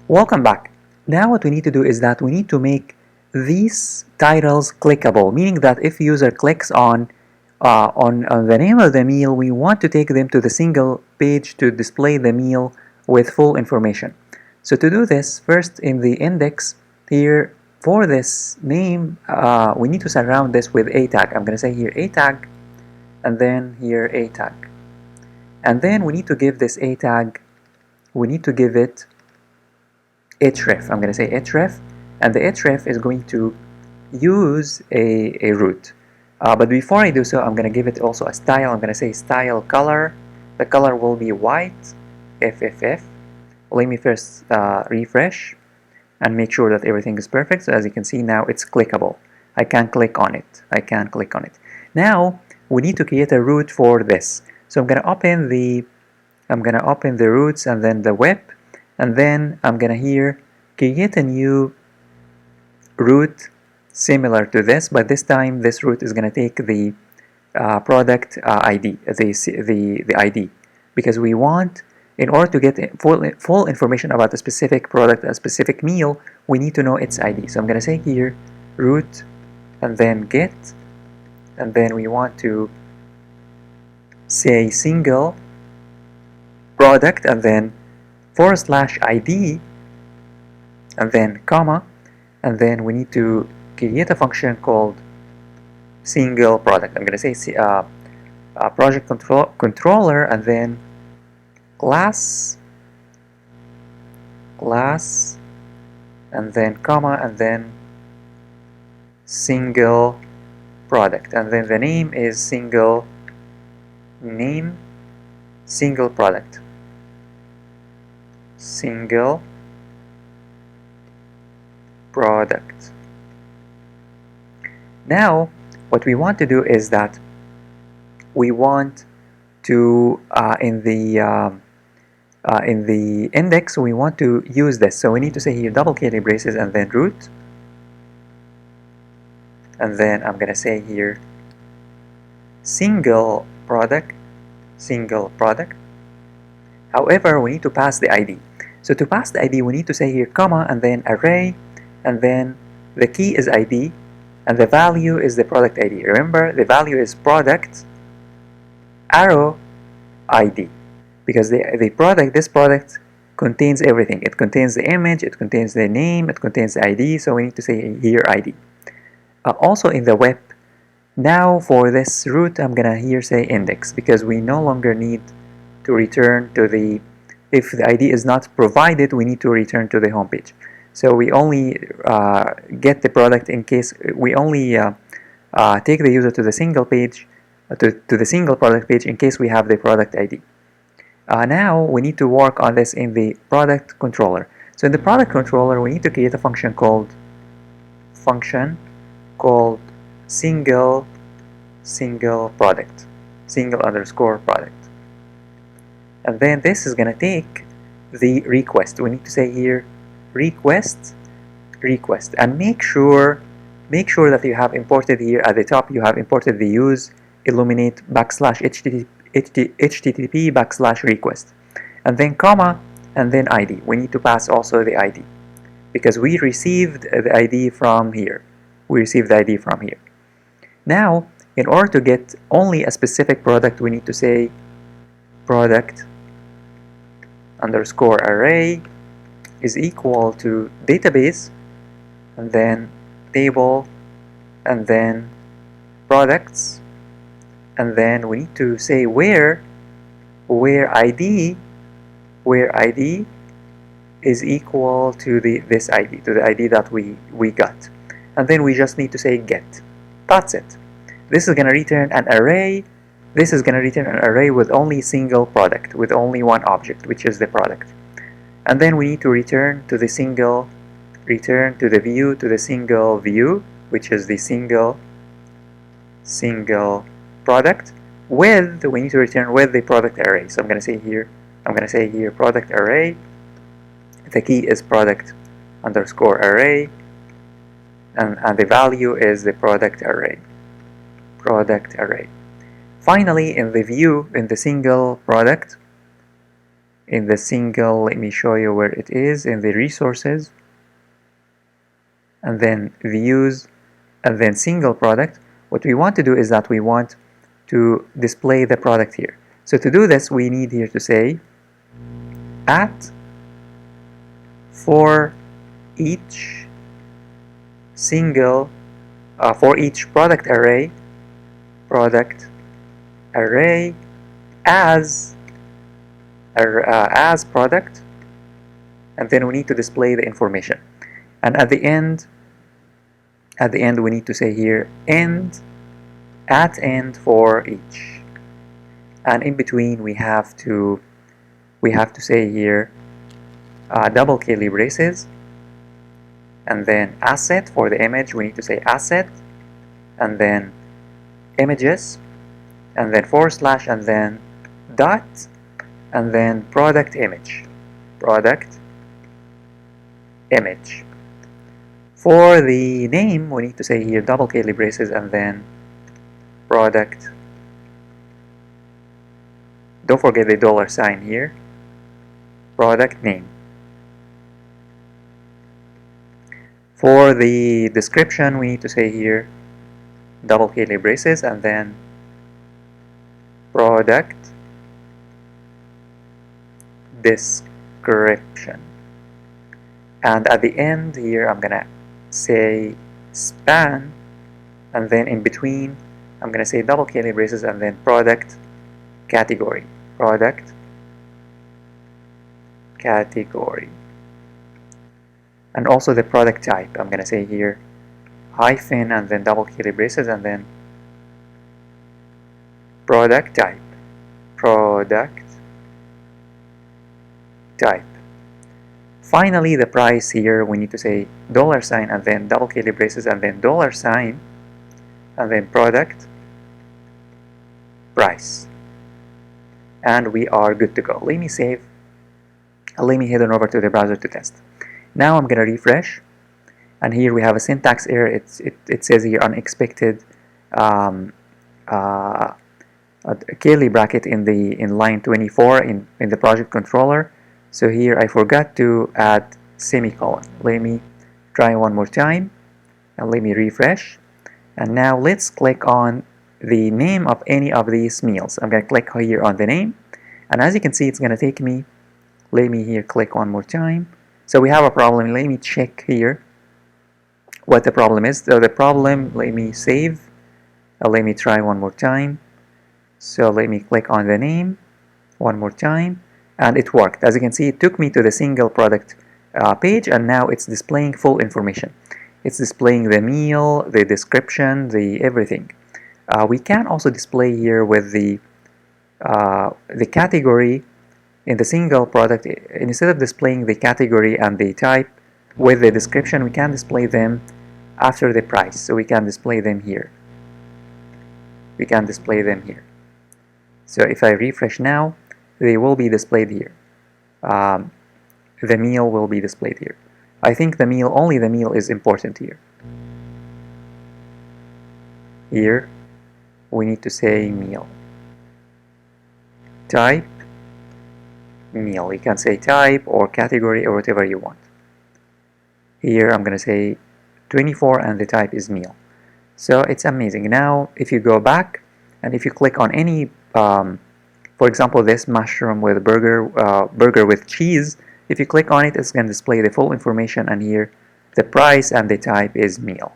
Welcome back. Now what we need to do is that we need to make these titles clickable, meaning that if user clicks on the name of the meal, we want to take them to the single page to display the meal with full information. So to do this, first in the index here for this name, we need to surround this with a tag. I'm going to say here a tag, and then here a tag. And then we need to give this a tag, we need to give it href. I'm going to say href, and the href is going to use a root. But before I do so, I'm going to give it also a style. I'm going to say style color. The color will be white, FFF. Let me first refresh and make sure that everything is perfect. So as you can see now, it's clickable. I can click on it. I can click on it. Now we need to create a root for this. So I'm going to open the roots and then the web, and then I'm going to here create a new root similar to this, but this time this root is going to take the product ID, the ID, because we want, in order to get full information about a specific product, a specific meal, we need to know its ID. So I'm going to say here root and then get, and then we want to say single product and then /ID and then comma, and then we need to create a function called single product. I'm going to say project controller and then class and then comma and then single product, and then the name is single product, single product. Now what we want to do is that we want to in the index we want to use this, so we need to say here double curly braces and then root, and then I'm gonna say here single product. However, we need to pass the ID. So to pass the ID, we need to say here comma and then array, and then the key is ID and the value is the product ID. Remember, the value is product arrow ID, because this product contains everything. It contains the image, it contains the name, it contains the ID, so we need to say here ID. Also in the web, now for this root, I'm gonna here say index, because we no longer need to return to the, if the ID is not provided, we need to return to the home page. So we only get the product in case, we only take the user to the single page, to the single product page in case we have the product ID. Now we need to work on this in the product controller. So in the product controller, we need to create a function called single product, single_product. And then this is going to take the request. We need to say here request, and make sure that you have imported here at the top, you have imported the use illuminate /http /request, and then comma and then ID. We need to pass also the ID, because we received the ID from here. Now, in order to get only a specific product, we need to say product underscore array is equal to database and then table and then products, and then we need to say where ID is equal to this ID, to the ID that we got, and then we just need to say get. That's it. This is going to return an array. This is going to return an array with only single product, with only one object, which is the product. And then we need to return to the single view, which is the single product, with, we need to return with the product array. So I'm going to say here product array. The key is product underscore array, and the value is the product array. Finally, in the view, in the single product in the single, let me show you where it is, in the resources, and then views, and then single product. What we want to do is that we want to display the product here. So to do this, we need here to say at for each single, for each product array as product, and then we need to display the information. And at the end we need to say here end for each, and in between we have to say here double curly braces, and then asset for the image, we need to say asset, and then images, and then / and then dot, and then product image. For the name, we need to say here double curly braces, and then product. Don't forget the $sign here. Product name. For the description, we need to say here double curly braces, and then product description. And at the end here, I'm gonna say span, and then in between, I'm gonna say double curly braces, and then product category. And also the product type, I'm gonna say here hyphen, and then double curly braces, and then product type. Finally, the price here, we need to say $sign, and then double curly braces, and then $sign, and then product price. And we are good to go. Let me save, and let me head on over to the browser to test. Now I'm gonna refresh, and here we have a syntax error. It says here unexpected a curly bracket in line 24 in the project controller. So here I forgot to add semicolon. Let me try one more time, and let me refresh. And now let's click on the name of any of these meals. I'm going to click here on the name, and as you can see, it's going to take me. Let me here click one more time. So we have a problem. Let me check here what the problem is. So the problem, let me save. Let me try one more time. So let me click on the name one more time, and it worked. As you can see, it took me to the single product page, and now it's displaying full information. It's displaying the meal, the description, the everything. We can also display here with the category in the single product. Instead of displaying the category and the type with the description, we can display them after the price. So we can display them here. So if I refresh now, they will be displayed here. The meal will be displayed here. I think only the meal is important here. Here, we need to say meal. Type, meal. You can say type or category or whatever you want. Here, I'm going to say 24, and the type is meal. So it's amazing. Now, if you go back, and if you click on any, for example, this mushroom with burger with cheese, if you click on it, it's going to display the full information, and here the price and the type is meal.